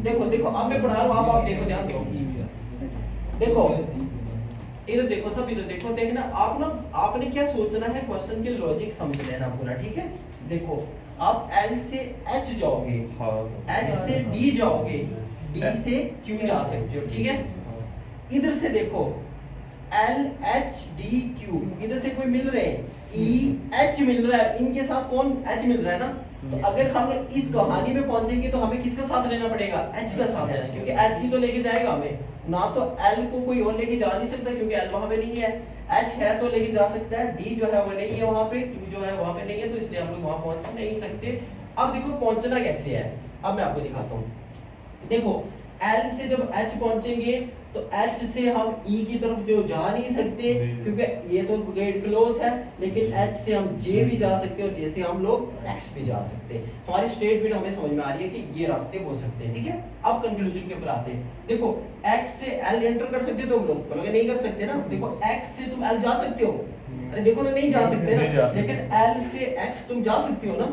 देखो देखो अब मैं पढ़ा रहा हूँ, आप देखो ध्यान से देखो, इधर देखो सब, इधर देखो, देखना आप ना, आपने क्या सोचना है, क्वेश्चन के लॉजिक समझ लेना पूरा, ठीक है। देखो आप L से H जाओगे, H से D जाओगे, D से Q जा सकते हो, ठीक है। इधर से देखो L H D Q, इधर से कोई मिल रहे हैं, E H मिल रहा है, इनके साथ कौन H मिल रहा है ना। तो अगर हम इस कहानी में पहुंचेंगे तो हमें किसका साथ लेना पड़ेगा, H का साथ, क्योंकि H ही तो लेके जाएगा हमें ना, तो L को कोई और लेके जा नहीं सकता क्योंकि L वहां पे नहीं है, H है तो लेके जा सकता है, D जो है वो नहीं है वहां पे, Q जो है वहां पे नहीं है, तो इसलिए हम लोग वहां पहुंच नहीं सकते। अब देखो पहुंचना कैसे है, अब मैं आपको दिखाता हूँ। देखो L से जब H पहुंचेंगे तो H से हम E की तरफ जो जा नहीं सकते क्योंकि ये तो गेट क्लोज है, लेकिन H से हम J भी जा सकते हैं और J से हम लोग X भी जा सकते हैं। हमारी स्टेटमेंट हमें समझ में आ रही है कि ये रास्ते हो सकते हैं, ठीक है। अब कंक्लूजन के ऊपर आते हैं। देखो X से L एंटर कर सकते हो तुम लोग, बोलोगे नहीं कर सकते ना। देखो X से तुम L जा सकते हो, अरे देखो ना नहीं जा सकते ना, लेकिन L से X तुम जा सकते हो ना,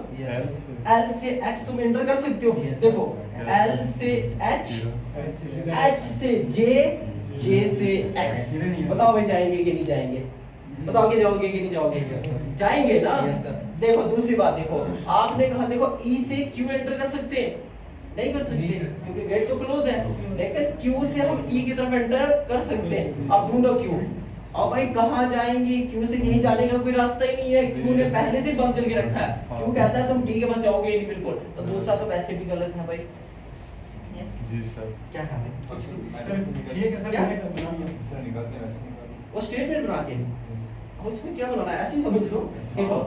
L से X तुम एंटर कर सकते हो। देखो L से H, H से J, J से X, बताओ भाई जाएंगे कि नहीं जाएंगे, बताओ कि जाओगे कि नहीं जाओगे, जाएंगे ना। देखो दूसरी बात, देखो आपने कहा देखो E से Q एंटर कर सकते हैं, नहीं कर सकते क्योंकि गेट तो क्लोज है, लेकिन Q से हम E की तरफ एंटर कर सकते हैं। अब ढूंढो Q, और भाई कहाँ जाएंगे, Q से कहीं जाने का कोई रास्ता ही नहीं है, Q ने पहले से बंद करके रखा है। Q कहता है तुम D के पास जाओगे ही नहीं बिल्कुल, तो दूसरा तो वैसे भी गलत है भाई। जी सर। क्या है ठीक है सर, सर निकालते हैं वैसे निकालते वो स्टेटमेंट बना के, अब उसमें क्या बनाना है ऐसे ही समझ लो। देखो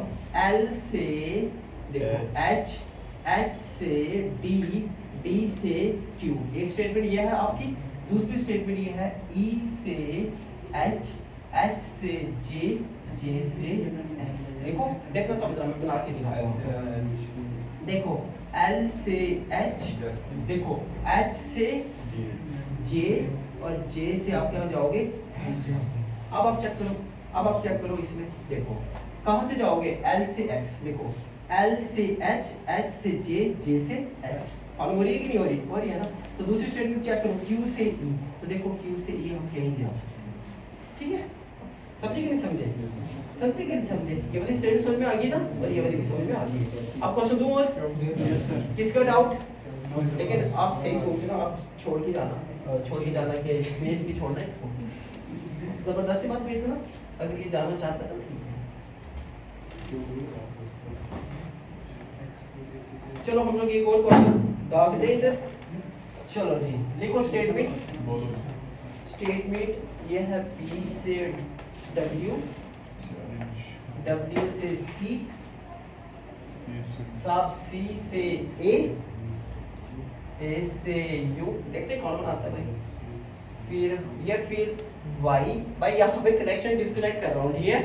L से देखो H, H से D, D से Q, एक स्टेटमेंट ये है आपकी। दूसरी स्टेटमेंट ये है E से H, H से J, J से X। देखो देखना समझ रहा, मैं बना के दिखाया हूँ। देखो L से H, देखो H से J और J से आप क्या जाओगे X। अब आप चेक करो, अब आप चेक करो इसमें, देखो कहाँ से जाओगे, L से X, देखो L से H, H से J, J से X। फॉलो हो रही है कि नहीं हो रही, हो रही है ना। तो दूसरी स्टेटमेंट चेक करो Q से E, तो देखो Q से E हम कहीं जा सकते हैं, ठीक है। समझे कि नहीं समझे, समझे कि नहीं समझे, ये वाली स्टेटमेंट समझ में आ गई ना, और ये वाली भी समझ में आ गई। अब क्वेश्चन दूं और किसका डाउट, लेकिन आप सही सोचना, आप छोड़ के जाना कि भेज के छोड़ना इसको, जबरदस्ती मत भेजना, अगर ये जाना चाहता है तो ठीक है। चलो हम लोग एक और क्वेश्चन दाग दे इधर, चलो जी लिखो स्टेटमेंट। स्टेटमेंट ये है P से W, W से C, साब C से A, A से U, देखते कौन बनाता है भाई। फिर ये फिर Y, भाई यहाँ पे कनेक्शन डिस्कनेक्ट कर रहा हूँ, ठीक है।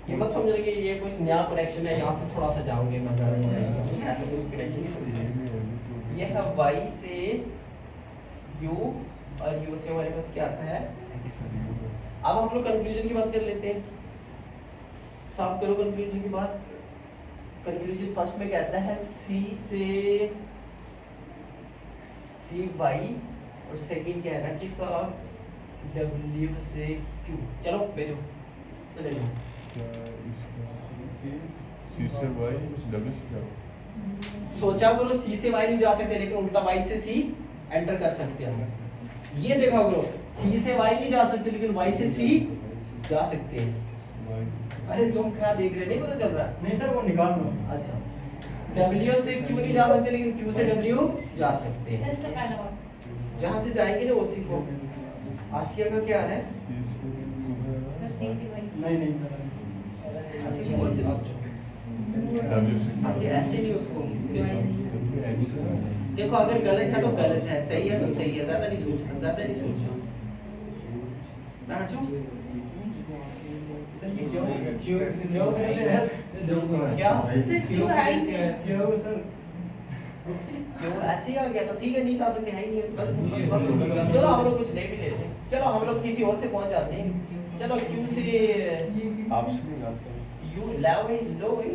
ये मत समझना कि ये कुछ नया कनेक्शन है, यहाँ से थोड़ा सा जाऊंगे मैं, ऐसा कुछ कनेक्शन नहीं समझना। ये है Y से U और U से हमारे पास क्या आता है X। अब हम लोग कंक्लूजन की बात कर लेते हैं, साफ करो कंक्लूजन की बात। कंक्लूजन फर्स्ट में कहता है C से C Y, और सेकंड कह रहा है कि साहब W से Q। चलो भेजो, चले जाओ। C से Y, W से क्या? सोचा करो C से Y नहीं जा सकते, लेकिन उल्टा Y से C एंटर कर सकते हैं। ये देखा करो C से Y नहीं जा सकते, लेकिन Y से C जा सकते हैं। अरे तुम क्या देख रहे, नहीं पता चल रहा? नहीं सर, वो निकाल लो। अच्छा, W से Q नहीं जा सकते, लेकिन Q से W जा सकते हैं। जहाँ से जाएंगे ना वो सीखो। आसिया का क्या है? नहीं आसिया बोल से सोचो। आसिया ऐसे नहीं उसको देखो, अगर गलत है तो गलत है, सही है तो सही है, ज्यादा नहीं सोचना, ज्यादा नहीं सोचना। मैं हटूं? क्या? क्यों ऐसे ही आ गया तो ठीक है, नहीं जा सकते है ही नहीं है। चलो हम लोग कुछ ले भी लेते हैं, चलो हम लोग किसी और से पहुंच जाते हैं। चलो Q से आपसे U लाओ भाई, लो भाई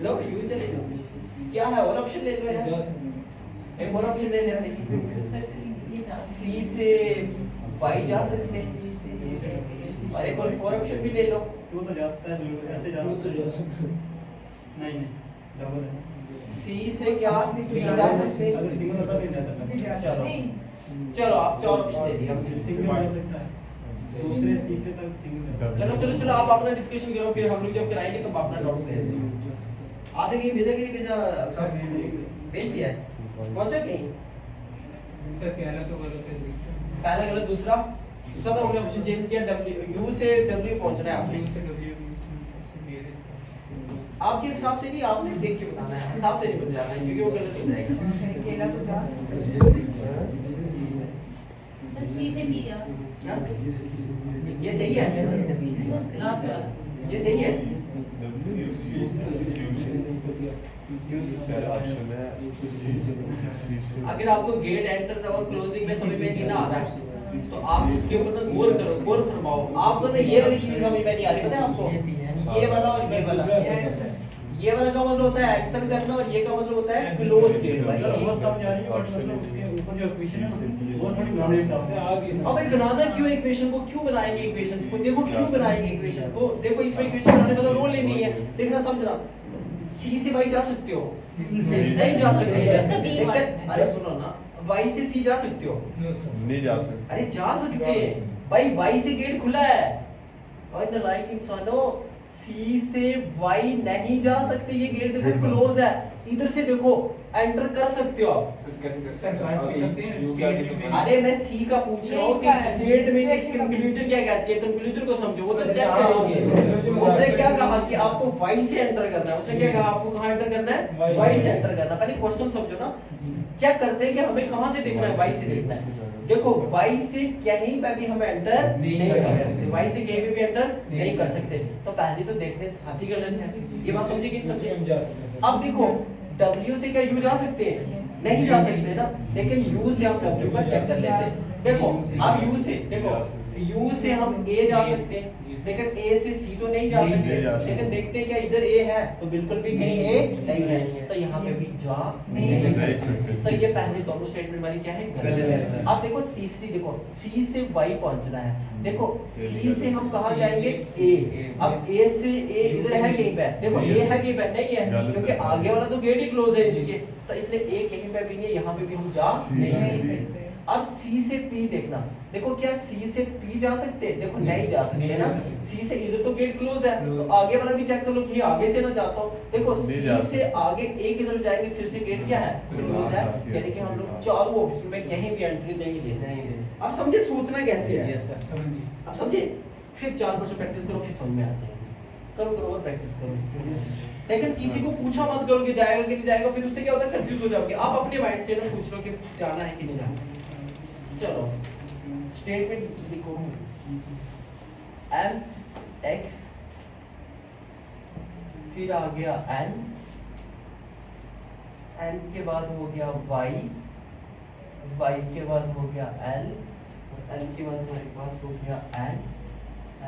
लो U चले लो। क्या है और ऑप्शन ले लो यार। एक और ऑप्शन ले लेते हैं, सी से वाई जा सकते हैं, और एक और फोर ऑप्शन भी ले लो, टू तो जा सकता है, ऐसे जा सकता है। नहीं नहीं डबल है। सी से क्या बी जा सकते हैं। अगर सिंगल होता भी जाता है। चलो चलो आप चार ऑप्शन दे दिए हमने। सिंगल जा सकता है, दूसरे तीसरे तक सिंगल है। चलो चलो चलो आप अपना डिस्कशन करो, फिर हम लोग जब कराएंगे तब अपना डाउट करेंगे। आपने कहीं भेजा कि नहीं भेजा? सब भेज दिया है, पहुंचा कहीं? सर पहला तो गलत है, दूसरा पहला गलत, दूसरा दूसरा तो हमने ऑप्शन चेंज किया, डब्ल्यू यू से डब्ल्यू पहुंचना है आपने। से डब्ल्यू से मेरे से आपके हिसाब से नहीं, आपने देख के बताना है, हिसाब से नहीं बन जाना है क्योंकि वो गलत हो जाएगा। क्या? ये सही है, ये सही है। पहला ऑप्शन है सी से अगर आपको गेट एंटर और क्लोजिंग में समझ में नहीं ना आ रहा है तो आप उसके ऊपर ना गौर करो, गौर फरमाओ। आपको ना ये वाली चीज समझ में नहीं आ रही, पता है आपको? ये वाला और ये वाला, ये वाला का मतलब होता है एंटर करना और ये का मतलब होता है क्लोज गेट। भाई सर वो समझ आ रही है, बट मतलब उसके ऊपर जो इक्वेशन है वो थोड़ी बनाने का है आगे। अब एक बनाना क्यों इक्वेशन को, क्यों बनाएंगे इक्वेशन को? देखो क्यों बनाएंगे इक्वेशन को, देखो इसमें इक्वेशन बनाने का तो रोल ही नहीं है। देखना समझना, सी से वाई जा सकते हो, नहीं जा सकते। लेकिन अरे सुनो ना, वाई से सी जा सकते हो? नहीं जा सकते। अरे जा सकते हैं भाई, वाई से गेट खुला है। और नालायक इंसानों, सी से वाई नहीं जा सकते, ये गेट देखो क्लोज है। इधर से देखो एंटर कर सकते हो आप। अरे मैं सी का पूछ रहा हूँ कि स्टेटमेंट की कंक्लूजन क्या कहती है, कंक्लूजन को समझो, वो तो चेक करेंगे। उसने क्या कहा कि आपको वाई से एंटर करना है, उसने क्या कहा आपको कहाँ एंटर करना है? वाई से एंटर करना है। पहले क्वेश्चन समझो ना, चेक करते हैं कि हमें कहाँ से देखना है, वाई से देखना है। देखो वाई से कहीं पे भी हम एंटर नहीं कर सकते, वाई से कहीं पे भी एंटर नहीं कर सकते। तो पहले तो देखने साथ ही गलत है, ये बात समझे कि नहीं समझे? अब देखो W से क्या U जा सकते हैं? नहीं जा सकते ना, लेकिन U से हम W का चेक कर लेते हैं। देखो अब U से देखो, U से हम A जा सकते हैं, लेकिन A से C तो नहीं जा सकते। लेकिन देखते हैं क्या इधर A है, तो बिल्कुल भी कहीं A नहीं है, तो यहाँ पे भी जा नहीं सकते। तो ये पहले दोनों स्टेटमेंट वाली क्या है? गलत है। अब देखो तीसरी, देखो C से Y पहुंचना है। देखो C से हम कहाँ जाएंगे? A। अब A से A इधर है कहीं पे? देखो A है कहीं पे? नहीं है, क्योंकि आगे वाला तो गेट ही क्लोज है इसके, तो इसलिए A कहीं पे भी नहीं है, यहाँ पे भी हम जा नहीं सकते। अब C से P देखना, देखो क्या C से P जा सकते हैं? देखो नहीं जा सकते ना, C से इधर तो गेट क्लोज है, तो आगे वाला भी चेक कर लो कि आगे से ना जाता हूं। देखो C से आगे एक इधर जाएंगे, फिर से गेट क्या है? क्लोज है, यानी कि हम लोग चारों ऑप्शन में कहीं भी एंट्री नहीं ले सकते। अब समझे सोचना कैसे है? अब समझे, फिर 4 क्वेश्चन प्रैक्टिस करो, फिर समझ में आ जाएगा। करो करो और प्रैक्टिस करो, लेकिन किसी को पूछा मत करो कि जाएगा कि नहीं जाएगा, फिर उससे क्या होता है कंफ्यूज हो जाओगे। आप अपने माइंड से ना पूछ लो कि जाना है कि नहीं जाना। चलो स्टेटमेंट लिखो, m x फिर आ गया n, n के बाद हो गया y, y के बाद हो गया l, l के बाद हमारे पास हो गया n,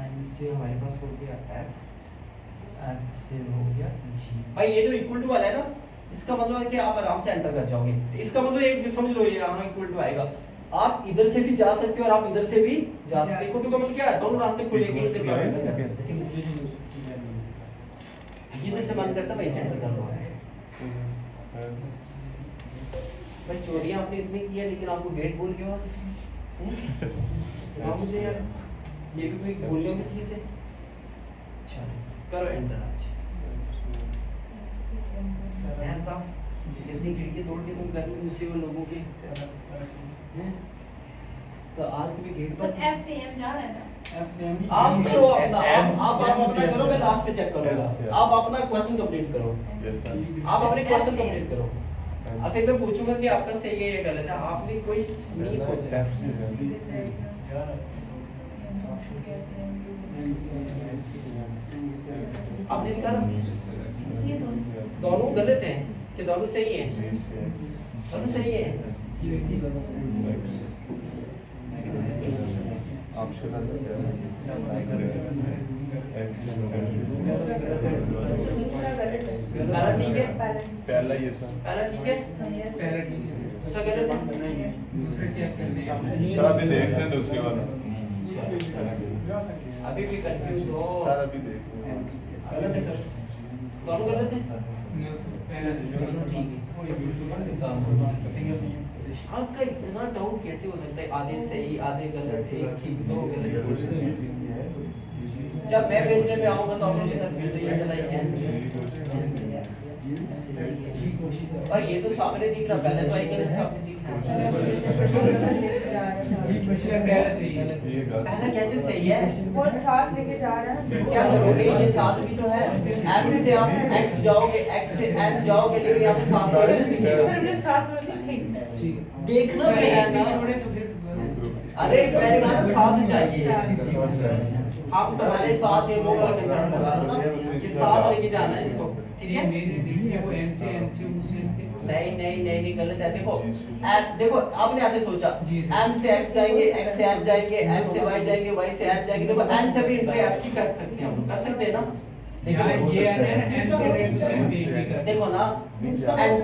n से हमारे पास हो गया f, f से हो गया g। भाई ये जो इक्वल टू वाला है ना, इसका मतलब है कि आप आराम से एंटर कर जाओगे। इसका मतलब एक समझ लो, ये यहाँ इक्वल टू आएगा, आप इधर से भी जा सकते हो और आप इधर से भी जा सकते हो। इक्वल टू का मतलब क्या है? दोनों रास्ते खुले, कहीं से भी आप एंटर कर सकते हैं। इधर से मन करता है वहीं से एंटर कर लो। भाई चोरियां आपने इतनी की है, लेकिन आपको गेट बोल गया आज। मुझे यार ये भी कोई बोलने की चीज है। अच्छा करो एंटर आज। रहता इतनी खिड़की तोड़ के तुम घर में घुसे हो लोगों के, तो आज भी गेट पर FCM जा रहा है ना? आप करो अपना, आप अपना करो, मैं लास्ट पे चेक करूंगा। आप अपना क्वेश्चन कंप्लीट करो, आप अपने क्वेश्चन कंप्लीट करो। अब फिर मैं पूछूंगा कि आपका सही है या गलत है, आपने कोई नहीं सोच रहा। आपने निकाला दोनों गलत हैं कि दोनों सही हैं? दोनों सही हैं। ऑप्शन पहला ठीक है, पहला ये सर पहला ठीक है। पहला ठीक है। दूसरा गलत है। नहीं दूसरे चेक करने हैं। सर अभी देख रहे हैं दूसरी वाला अभी भी कंफ्यूज हो सर अभी देख रहे हैं गलत है सर। दोनों गलत है नहीं, उसमें पहला दूसरा। सिंगल नहीं है। आपका इतना डाउट कैसे हो सकता है आधे सही आधे गलत एक ही दो गलत। जब मैं भेजने में आऊंगा तो आप लोग के साथ फिर तो ये चलाएंगे और ये तो सामने दिख रहा पहले तो आएंगे ना सामने दिख सर पहला सही है। रहा पहला कैसे सही है और साथ लेके जा रहा है क्या करोगे ये साथ भी तो है m से आप x जाओगे x से n जाओगे लेकिन यहाँ पे साथ थोड़ी ना दिखेगा ठीक है। देखना सर, भी है एक ना भी छोड़े तो फिर अरे मैंने कहा ना साथ चाहिए आप तुम्हारे साथ ये वो वाला कंसर्न लगा लो ना कि साथ लेके जाना है इसको ठीक ये है मेरे देखिए वो n से उससे नहीं गलत है देखो देखो आपने ऐसे सोचा जी सर। m से x जाएंगे x से f जाएंगे m से y जाएंगे y से h जाएंगे देखो n से भी एंट्री f की कर सकते हैं हम कर सकते हैं ना यहाँ ये n है n से n से भी कर देखो ना n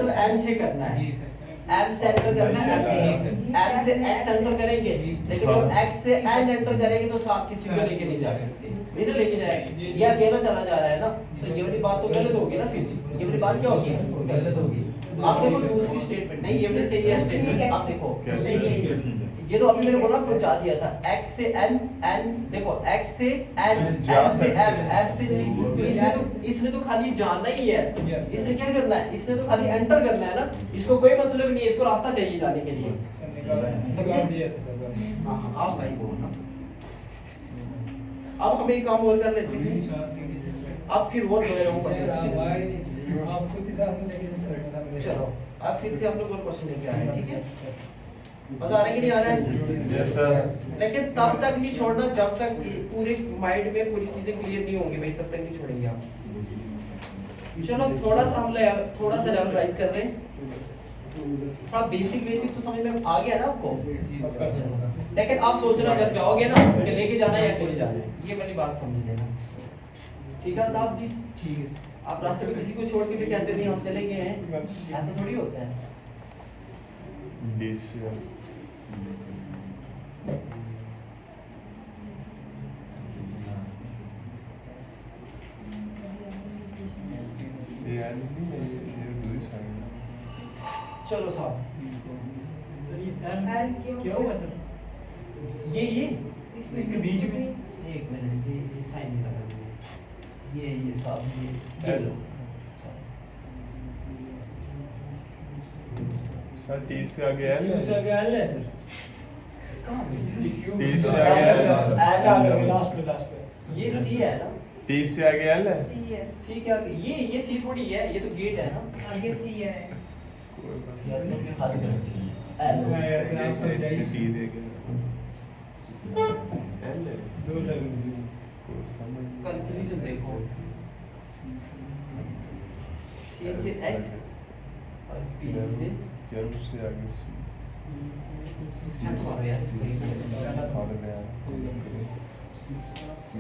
तो m से करना है जी सर। m से एंटर करना है जी सर। m से x एंटर करेंगे जी। लेकिन जब x से n एंटर करेंगे तो साथ किसी को लेके नहीं जा सकते नहीं ना लेके जाएंगे ये अकेला चला जा रहा है ना तो ये वाली बात तो गलत होगी ना फिर ये वाली बात क्या होगी गलत होगी आप देखो दूसरी स्टेटमेंट नहीं ये वाली सही है स्टेटमेंट आप देखो ये तो अभी मैंने बोला पहुंचा दिया था x से n n देखो x से n n से f f से g इसने तो खाली जाना ही है Yes, sir. इसने क्या करना है इसने तो खाली एंटर करना है ना इसको कोई मतलब नहीं है इसको रास्ता चाहिए जाने के लिए सर दिया था सर। हाँ आप भाई बोलो ना अब हम एक काम और कर लेते हैं साथ में किसी से। अब फिर वो दो रहा सर आप हूँ आए आप खुद ही साथ में लेके चलो अब फिर से हम लोग और क्वेश्चन लेके आ रहे हैं ठीक है मजा आ रहा है कि नहीं आ रहा है यस सर लेकिन तब तक नहीं छोड़ना जब तक ये पूरे माइंड में पूरी चीजें क्लियर नहीं होंगी भाई तब तक नहीं छोड़ेंगे आप चलो थोड़ा सा हम थोड़ा सा लेवल राइज कर रहे हैं थोड़ा बेसिक तो समझ में आ गया ना आपको लेकिन आप सोचना जब जाओगे ना कि लेके जाना है या अकेले जाना है ये वाली बात समझ लेना ठीक है अल्ताफ जी ठीक है सर। आप रास्ते में किसी को छोड़ के भी कहते नहीं हम चले गए हैं ऐसा थोड़ी होता है DCL ये नहीं है ये दूसरी साइड चलो साहब L क्यों क्या हुआ सर? ये इसके बीच में एक मिनट ये साइन नहीं लगा ये साहब ये लो सर टी से आगे है क्यों से आगे L है सर? कहाँ पे? टी से आगे है लास्ट पे ये सी है ना टी से आगे एल है C है सी क्या ये सी थोड़ी है ये तो गेट है ना आगे C है मैं ऐसे आप से जाइए। टी देके एल है दो सेकंड को समझ कंक्लूजन देखो सी से एक्स और पी से यार उससे आगे सी हटवा यार भाग गया सी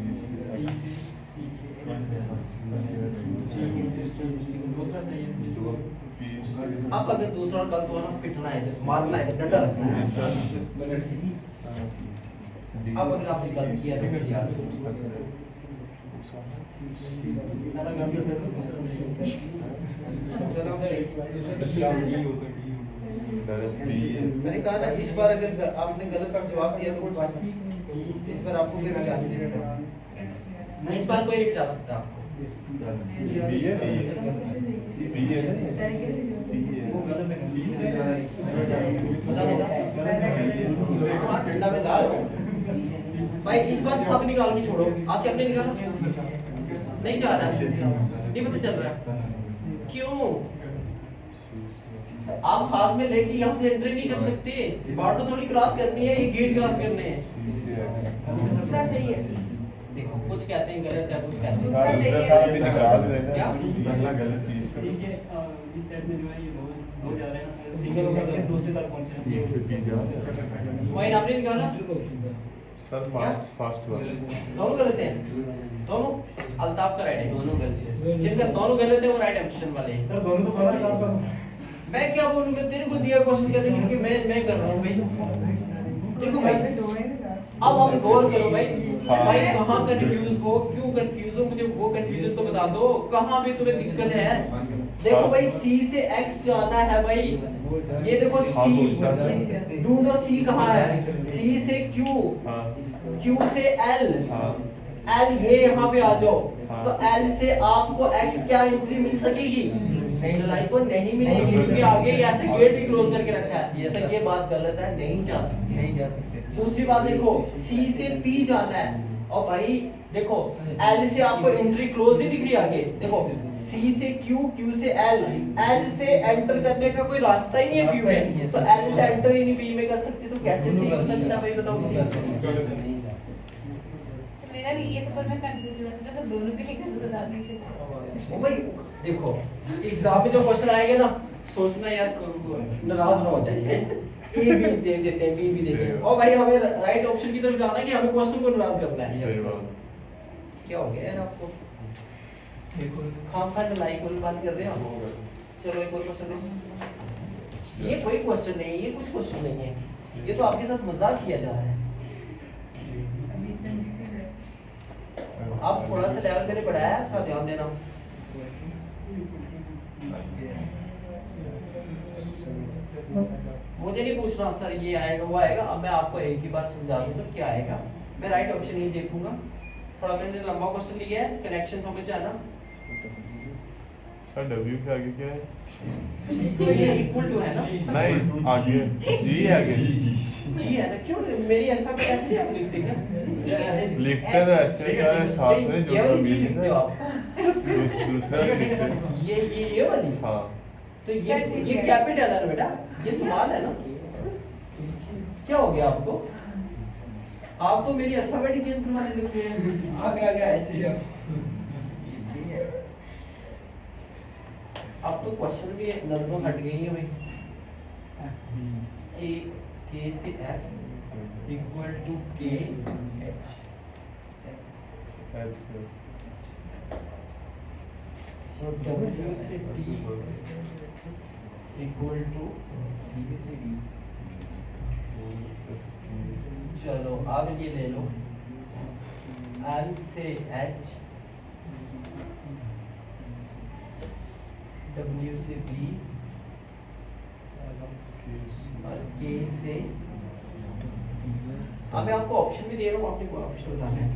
से दूसरा चाहिए अब अगर दूसरा गलत हो ना पिटना है मारना है डंडा रखना है अब अगर आपने गलत किया तो फिर याद मैंने कहा ना इस बार अगर आपने गलत जवाब दिया तो बस इस बार आपको कोई बचा नहीं सकता इस बार कोई नहीं बचा सकता आपको हाँ डंडा में ला रहा हूँ भाई इस बार सब निकाल के छोड़ो आज से अपने निकालो नहीं जा रहा नहीं पता चल रहा क्यों आप हाथ में लेके यहाँ से एंट्री नहीं कर सकते बॉर्डर थोड़ी क्रॉस करनी है ये गेट क्रॉस करने हैं दूसरा सही है देखो कुछ कहते हैं गलत है कुछ कहते हैं दूसरा सही है। साहब भी निकाल रहे क्या? हैं पहला गलत सी चीज के इस साइड में जो है ये दो जा रहे हैं सिंगल होकर से दूसरे तक पहुंचे सी से पी जा वही आपने निकाला सर फास्ट वाला दोनों गलत हैं दोनों अल्ताफ का राइट है दोनों गलत है जिनका दोनों गलत है वो राइट ऑप्शन वाले हैं सर दोनों तो बड़ा काम कर मैं क्या बोलूंगा, तेरे को दिया क्वेश्चन कहते हैं कि मैं कर रहा हूँ भाई। देखो भाई, अब आप गौर करो भाई, भाई कहाँ कंफ्यूज हो, क्यों कंफ्यूज हो, मुझे वो कंफ्यूजन तो बता दो, कहाँ पे तुम्हें दिक्कत है। देखो भाई, C से X जाना है भाई, ये देखो C, ढूंढो C कहाँ है, C से Q, Q से L, L ये यहाँ पे आ जाओ, तो L से आपको X क्या एंट्री मिल सकेगी, नहीं को नहीं मिलेगी, क्योंकि आगे ऐसे गेट ही क्लोज करके रखा है। तो ये बात गलत है, नहीं जा सकती, नहीं जा सकते। दूसरी बात देखो, C से P जाना है, और भाई देखो L से आपको एंट्री क्लोज नहीं दिख रही आगे, देखो C से Q, Q से L, L से एंटर करने का कोई रास्ता ही नहीं है P में, तो L से एंटर ही नहीं P में कर सकती, तो कैसे C हो सकता है भाई, बताओ मुझे। मेरा ये तो पर मैं कंफ्यूज हूं, तो दोनों के लिए कर बता दीजिए। ओ भाई देखो, एग्जाम में जो क्वेश्चन आएंगे ना, सोचना यार नाराज ना हो जाए, ए भी दे देते हैं, बी भी देते हैं, और भाई हमें राइट ऑप्शन की तरफ जाना है कि हमें क्वेश्चन को नाराज करना है। क्या हो गया यार आपको, खाम लाइक और बात कर रहे हो। चलो एक और क्वेश्चन है, ये कोई क्वेश्चन नहीं है, ये कुछ क्वेश्चन नहीं है, ये तो आपके साथ मजाक किया जा रहा है। आप थोड़ा सा लेवल मैंने बढ़ाया, थोड़ा ध्यान देना। मुझे नहीं पूछना सर ये आएगा वो आएगा, अब मैं आपको एक ही बार समझा दूं तो क्या आएगा। मैं राइट ऑप्शन ही देखूंगा, थोड़ा मैंने लंबा क्वेश्चन लिया है, कनेक्शन समझ जाना। सर W के आगे क्या है? तो ये इक्वल टू है ना, नहीं आगे G है, आगे जी है ना, क्यों मेरी अल्फाबेट ऐसे नहीं आप लिखते क्या, ऐसे लिखते तो ऐसे सारे साथ में जो ये वाली जी मीनिंग लिखते है हो आप, दूसरा लिखते ये वाली, हाँ तो ये कैपिटल है ना बेटा, ये स्मॉल है ना, क्या हो गया आपको, आप तो मेरी अल्फाबेट ही चेंज करवाने लगे हैं। आगे आगे ऐसे ही अब तो क्वेश्चन भी नजरों हट गई है भाई, K से F equal to K W से D इक्वल टू B से D। चलो अब ये ले लो, M से H, W से B और K से, अब मैं आपको ऑप्शन भी दे रहा हूँ, आपने कोई ऑप्शन बताना है।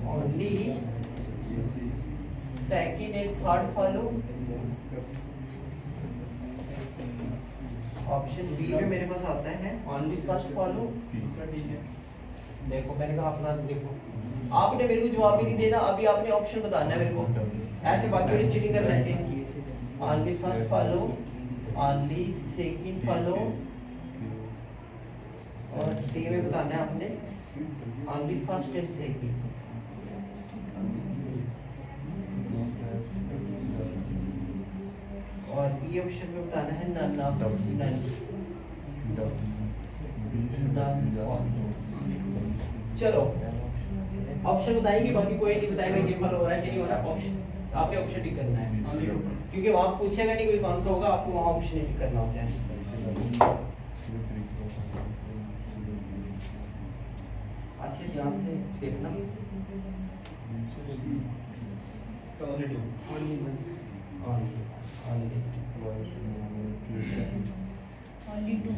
Only second and third follow, option B में मेरे पास आता है ओनली फर्स्ट फॉलो। देखो मैंने कहा अपना देखो, आपने मेरे को जवाब ही नहीं देना, अभी आपने ऑप्शन बताना है मेरे को, ऐसे बाकी वाली चीटिंग करना है। Only first follow, only second follow, और डी में बताना है आपने ओनली फर्स्ट एंड सेकंड। और ई ऑप्शन में बताना है नन ऑफ नन। चलो ऑप्शन बताएंगे, बाकी कोई नहीं बताएगा ये फॉलो हो रहा है कि नहीं हो रहा, ऑप्शन आपने ऑप्शन टिक करना है, क्योंकि वहां पूछेगा नहीं कोई कौन सा होगा, आपको वहां ऑप्शन टिक करना होता है। अच्छा ध्यान से देखना,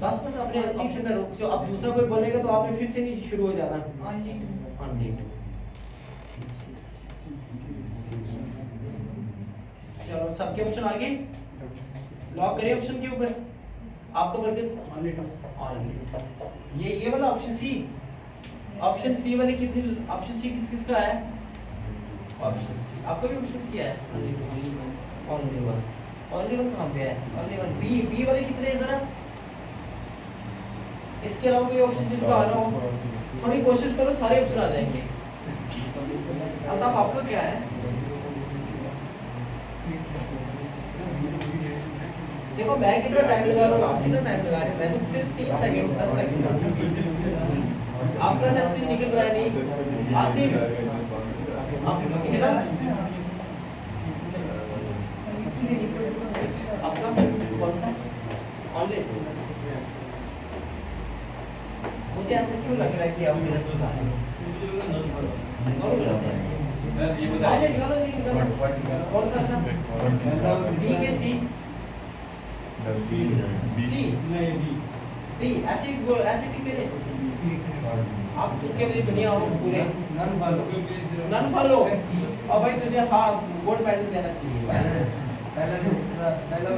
बस बस अपने ऑप्शन में रुक जाओ, अब दूसरा कोई बोलेगा तो आपने फिर से नहीं शुरू हो जाना। चलो सबके ऑप्शन आगे लॉक करें ऑप्शन के ऊपर, आपको बल्कि ये वाला ऑप्शन सी, ऑप्शन सी वाले कितने, ऑप्शन सी किस किस का है, ऑप्शन सी आपका भी ऑप्शन सी है, ओनली वन, ओनली वन कहाँ पे है, ओनली वन। बी वाले कितने हैं जरा, इसके अलावा कोई ऑप्शन जिसका आ रहा हो, थोड़ी कोशिश करो सारे ऑप्शन आ जाएंगे। अल्ताफ आपका क्या है, देखो मैं कितना टाइम लगा रहा हूँ, आप कितना टाइम लगा रहे हैं, मैं तो सिर्फ 3 सेकंड 10 सेकंड, आपका 10 से निकल रहा है नहीं। आसिफ आप निकला, आपका कौन सा ऑनलाइन? मुझे ऐसा क्यों लग रहा है कि आप मेरा बता रहे हो? और गलत है। ऑनलाइन निकालो, नहीं निकालो। कौन सा अच्छा? बी के सी सी बी ऐसे टिक करें। आप तुक्के में दुनिया हो पूरे नन फॉलो। और भाई तुझे हाँ गोल्ड मेडल देना चाहिए,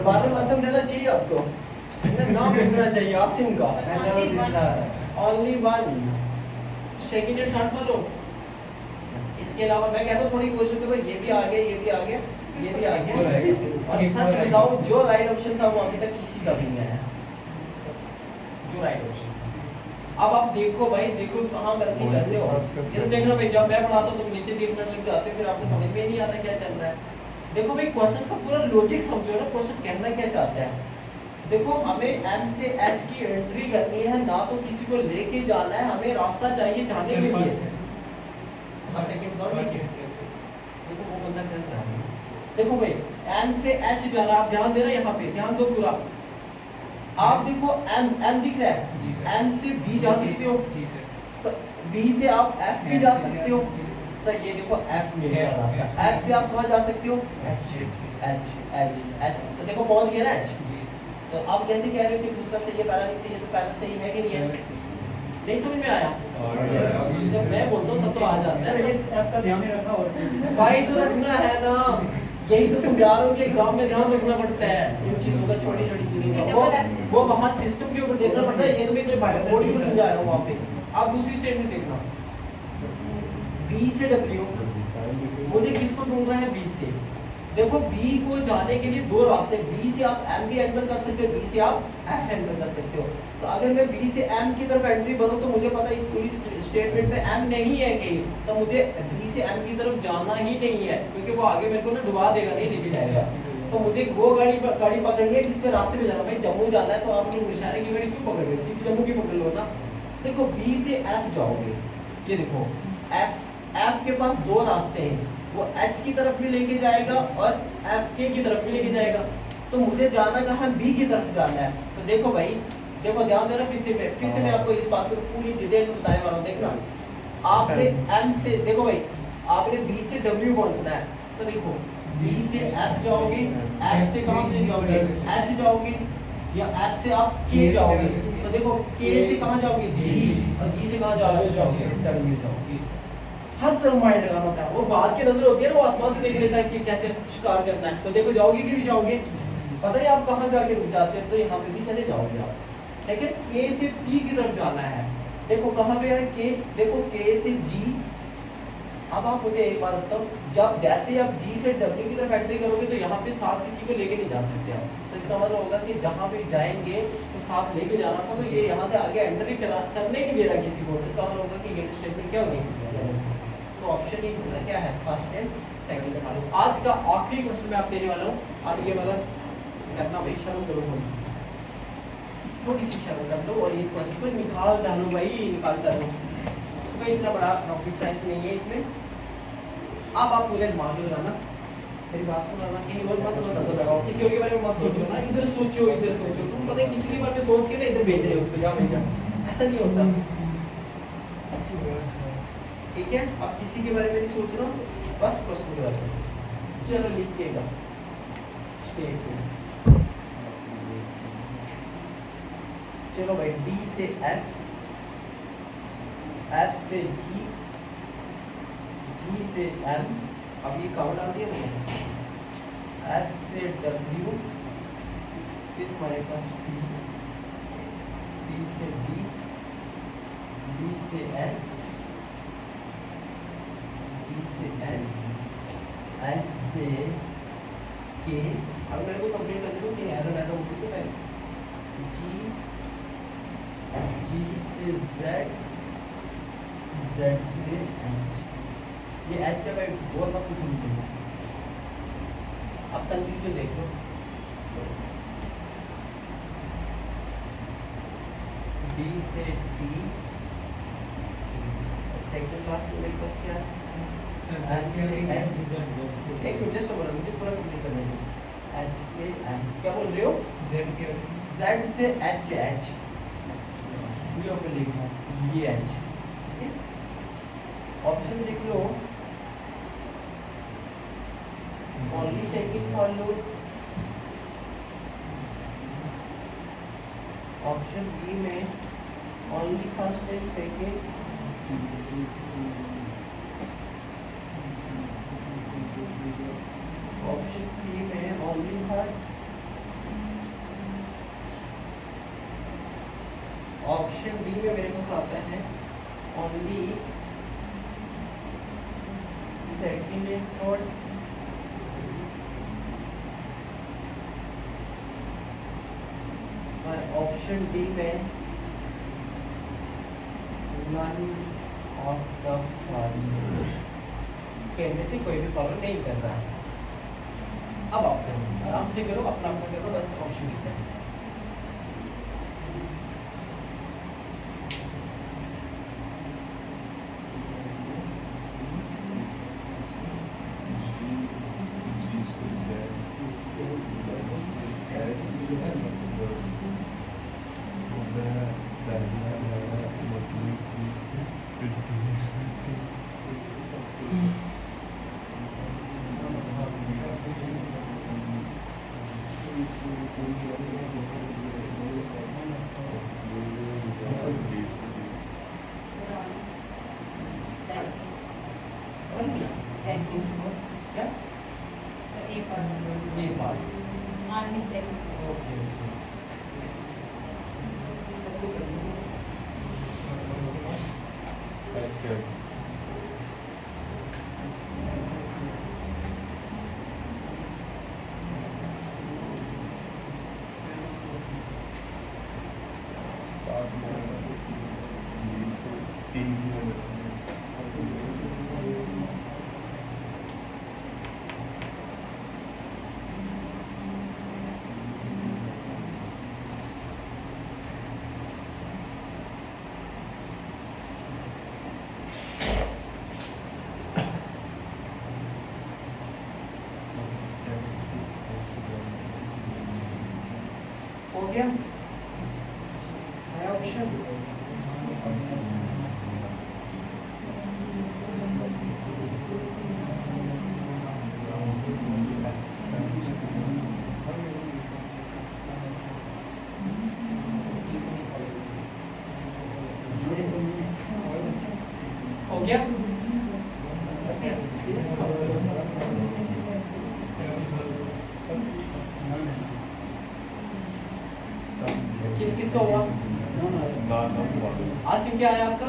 बादल रत्न देना चाहिए आपको, नाम लिखना चाहिए आसिम का। Only one second and third follow. इसके अलावा मैं कहता हूँ थोड़ी कोशिश करो, ये भी आ गया, ये भी आ गया, ये भी आ गया। और सच बताओ जो राइट ऑप्शन था वो अभी तक किसी का भी नहीं आया, जो राइट ऑप्शन। अब आप देखो भाई, देखो कहाँ गलती करते हो। ये तो देखना भाई, जब मैं पढ़ाता हूँ तुम नीचे 3 मिनट लग जाते हो, फिर आपको समझ में ही नहीं आता क्या चल रहा है। देखो भाई क्वेश्चन का पूरा लॉजिक समझो ना, क्वेश्चन कहना क्या चाहता है। देखो हमें M से H की एंट्री करनी है, ना तो किसी को लेके जाना है, हमें रास्ता चाहिए जाने के लिए। अब सेकंड कौन है? देखो वो बंदा क्या कर रहा है। देखो भाई M से H जाना, आप ध्यान दे रहे हैं यहाँ पे, ध्यान दो पूरा। आप देखो M दिख रहा है, M से B जा सकते हो, तो B से आप F भी जा सकते हो। तो ये देखो F मिलेगा रास्ता। F से आप कहाँ जा सकते हो? H। तो देखो पहुंच गया ना H। तो आप कैसे कह रहे हो कि दूसरा सही है पहला नहीं सही है? तो पहला सही है कि नहीं है? नहीं समझ में आया? जब मैं बोलता हूँ तब तो आ जाता है। F का ध्यान नहीं रखा और भाई तो रखना है ना, यही तो समझा रहा हूँ कि एग्जाम में ध्यान रखना पड़ता है इन चीजों का, छोटी छोटी चीजों का। वो वहाँ सिस्टम के ऊपर देखना पड़ता है, ये तो मैं तेरे बोर्ड के ऊपर समझा रहा हूँ वहाँ पे। आप दूसरी स्टेटमेंट देखना, B से W, मुझे किसको ढूंढ रहा है? B से। देखो B को जाने के लिए दो रास्ते, B से आप M भी एंटर कर सकते हो, B से आप F एंटर कर सकते हो। तो अगर मैं B से M की तरफ एंट्री बनूं तो मुझे पता है इस पूरी स्टेटमेंट में M नहीं है कहीं, तो मुझे B से M की तरफ जाना ही नहीं है, क्योंकि वो आगे मेरे को ना डुबा देगा, नहीं लेके जाएगा। तो मुझे वो गाड़ी पकड़नी है जिसपे रास्ते में जाना। भाई जम्मू जाना है तो आप लोग मुशायरे की गाड़ी क्यों पकड़ रहे हो? सीधी जम्मू की पकड़ लो ना। देखो B से F जाओगे, ये देखो F के पास दो रास्ते हैं, वो H की तरफ भी लेके जाएगा और F K की तरफ भी लेके जाएगा। तो मुझे जाना कहाँ? B की तरफ जाना है। तो देखो भाई, देखो ध्यान देना, फिर से मैं आपको इस बात को पूरी डिटेल में बताने वाला हूँ। देखना, आपने M से, देखो भाई आपने B से W पहुंचना है, तो देखो B से F जाओगे, F से कहाँ जाओगे? H जाओगे, या F से आप K जाओगे। तो देखो K से कहाँ जाओगे? G, और G से कहाँ जाओगे? W जाओगे। हर तरफ माइंड लगाना होता है। वो बाज की नजर होती है ना, वो आसमान से देख लेता है कि कैसे शिकार करना है। तो देखो जाओगे कि नहीं जाओगे, पता नहीं आप कहाँ जाके रुक जाते हो, तो यहाँ पे भी चले जाओगे आप। लेकिन K से P की तरफ जाना है, देखो कहाँ पे है K? देखो K से G। अब आप मुझे एक बात बताओ, जब जैसे आप G से W की तरफ एंट्री करोगे तो यहाँ पे साथ किसी को लेके नहीं जा सकते आप। तो इसका मतलब होगा कि जहाँ पे जाएंगे तो साथ लेके जाना था, तो ये यहाँ से आगे एंट्री करने नहीं दे रहा किसी को। तो इसका मतलब होगा कि ये स्टेटमेंट क्या होगी? तो ऑप्शन इसका क्या है? फर्स्ट एंड सेकंड का मालूम। आज का आखिरी क्वेश्चन मैं आप देने वाला हूँ। अब ये मतलब करना भाई, शर्म करो थोड़ी सी शर्म कर लो और इस क्वेश्चन को निकाल डालो भाई, निकाल डालो। कोई इतना बड़ा रॉकेट साइंस नहीं है इसमें। अब आप मुझे दिमाग लगाना, मेरी बात सुनाना, कहीं और मत नजर लगाओ, किसी और के बारे में मत सोचो ना, इधर सोचो इधर सोचो। तुम पता है किसी के बारे में सोच के ना इधर भेज रहे हो उसको, जा भेजा, ऐसा नहीं होता। ठीक है, अब किसी के बारे में नहीं सोच रहा हूँ, बस क्वेश्चन के बारे में। चलो लिखिएगा, चलो भाई D से F, F से G, G से M, अब ये कहाँ डाल दिया मैंने? F से W, फिर हमारे पास P, P से D, D से S, D से S, S से K। अब मेरे को कंप्लीट कर दो कि एरर एरर होती तो मैं G से Z, Z से H। ये H जब बहुत बात कुछ समझ। अब कंफ्यूजन देखो, D से T, सेकंड क्लास में मेरे पास क्या है? एक मिनट जस्ट मुझे पूरा कंप्लीट करना है। H से M, क्या बोल रहे हो? Z के Z से H, H ये ऊपर लिखना, ये H, ऑप्शन लिख लो, only second follow, option B में only first and second, option C में ओनली थर्ड, ऑप्शन डी में मेरे पास आता है ओनली सेकंड एंड थर्ड, और ऑप्शन डी में नन ऑफ द फॉलोइंग के में से कोई भी फॉलो नहीं कर रहा है। अब आप करो, आराम से करो, अपना अपना करो, बस ऑप्शन डी करो। क्या? ये पार्ट ये पार्ट, ओनली सेकंड ओके सबको कर लो। अच्छा हो गया नया ऑप्शन, हो गया किस किस का हुआ? आसिम क्या आया आपका?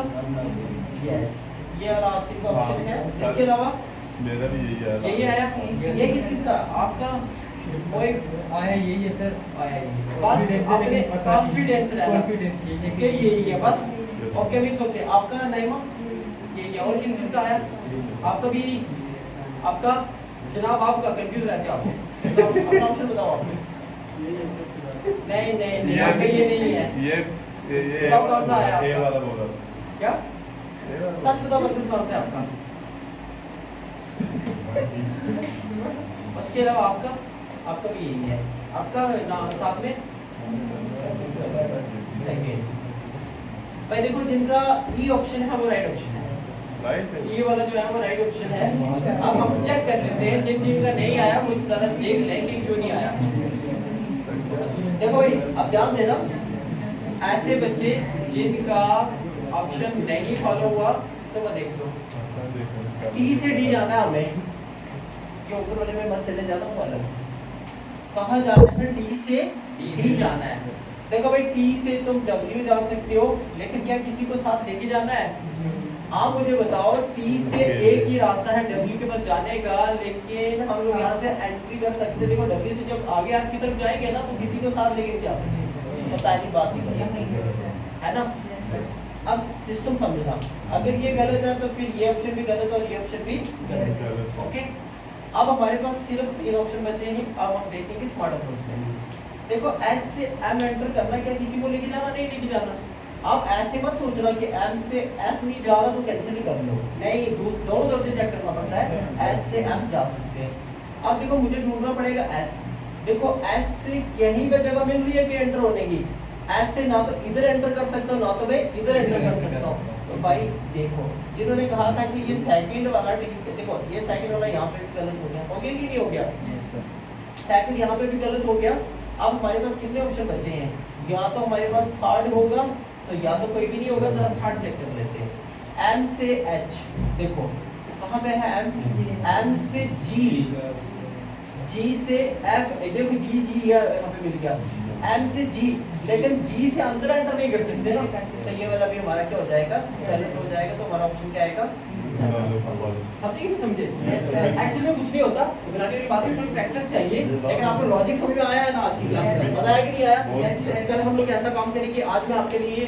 यस, ये वाला आसिम का ऑप्शन है। इसके अलावा मेरा भी यही है। यही आया। ये किस किस का? आपका कोई आया यही है सर। आया ही। बस अपने कॉन्फिडेंस रहना कॉन्फिडेंस कि यही है बस। Okay mix okay. आपका नाइमा यही है। और किस किस का आया? आपका भी, आपका जनाब आपका कंफ्यूज रहते हो आप। अपना ऑप्शन बताओ आप। नहीं नहीं नहीं आपका ये नहीं है। ये बताओ कौन सा आया ए आपका? वाला बोला। क्या? सच बताओ बिल्कुल कौन सा है आपका? उसके अलावा आपका, आपका भी यही है। आपका साथ में सेकंड। भाई देखो जिनका ई ऑप्शन है वो राइट ऑप्शन है। राइट है। ये वाला जो है वो राइट ऑप्शन है। अब हम चेक कर लेते हैं जिन जिनका नहीं आया वो ज़्यादा देख लें कि क्यों नहीं आया। देखो भाई अब ध्यान देना, ऐसे बच्चे जिनका ऑप्शन नहीं फॉलो हुआ तो वो देख लो। टी से डी जाना है हमें। ये ऊपर वाले में मत चले जाना वाला। कहाँ जाना है? टी से डी जाना है। देखो भाई टी से तुम डब्ल्यू जा सकते हो, लेकिन क्या किसी को साथ लेके जाना है? आप मुझे बताओ, टी से एक ही रास्ता है डब्ल्यू के पास जाने का, लेकिन हम लोग यहाँ से एंट्री कर सकते हैं। देखो डब्ल्यू से जब आगे आपकी तरफ जाएंगे ना तो किसी को साथ लेके नहीं जा सकते, तो पहली बात ही है ना। अब सिस्टम समझना, अगर ये गलत है तो फिर ये ऑप्शन भी गलत और ये ऑप्शन भी गलत। ओके, अब हमारे पास सिर्फ 3 ऑप्शन बचे हैं। अब हम देखेंगे स्मार्ट अप्रोच में। देखो एस से एम एंटर करना, क्या किसी को लेके जाना? नहीं लेके जाना। आप ऐसे मत सोच रहा कि एम से एस नहीं जा रहा तो कैंसिल ही कर लो, नहीं, दोनों तरफ से चेक करना पड़ता है। एस से एम जा सकते हैं। अब देखो मुझे ढूंढना पड़ेगा एस, देखो एस से कहीं पे जगह मिल रही है कि एंटर होने की, एस से ना तो इधर एंटर कर सकता हूँ ना तो मैं इधर एंटर कर सकता हूँ। तो भाई देखो जिन्होंने कहा था कि ये सेकंड वाला देखो ये सेकंड वाला यहाँ पे भी गलत हो गया कि नहीं हो गया? सेकंड यहाँ पे भी गलत हो गया। अब हमारे पास कितने ऑप्शन बचे हैं? या तो हमारे पास थर्ड होगा तो या तो कोई भी नहीं होगा। जरा थर्ड चेक कर लेते हैं। एम से एच, देखो कहाँ पे है एम? एम से जी, जी से एफ, देखो जी जी यहाँ पे मिल गया। एम से जी, लेकिन जी से अंदर एंटर नहीं कर सकते ना, तो ये वाला भी हमारा क्या हो जाएगा? गलत हो जाएगा। तो हमारा ऑप्शन क्या आएगा? समझे कि नहीं समझे? एक्चुअली में कुछ नहीं होता, बनाने वाली बात है, थोड़ी प्रैक्टिस चाहिए। लेकिन आपको लॉजिक समझ में आया है ना आज की क्लास में? मजा आया कि नहीं आया? कल हम लोग ऐसा काम करेंगे, आज मैं आपके लिए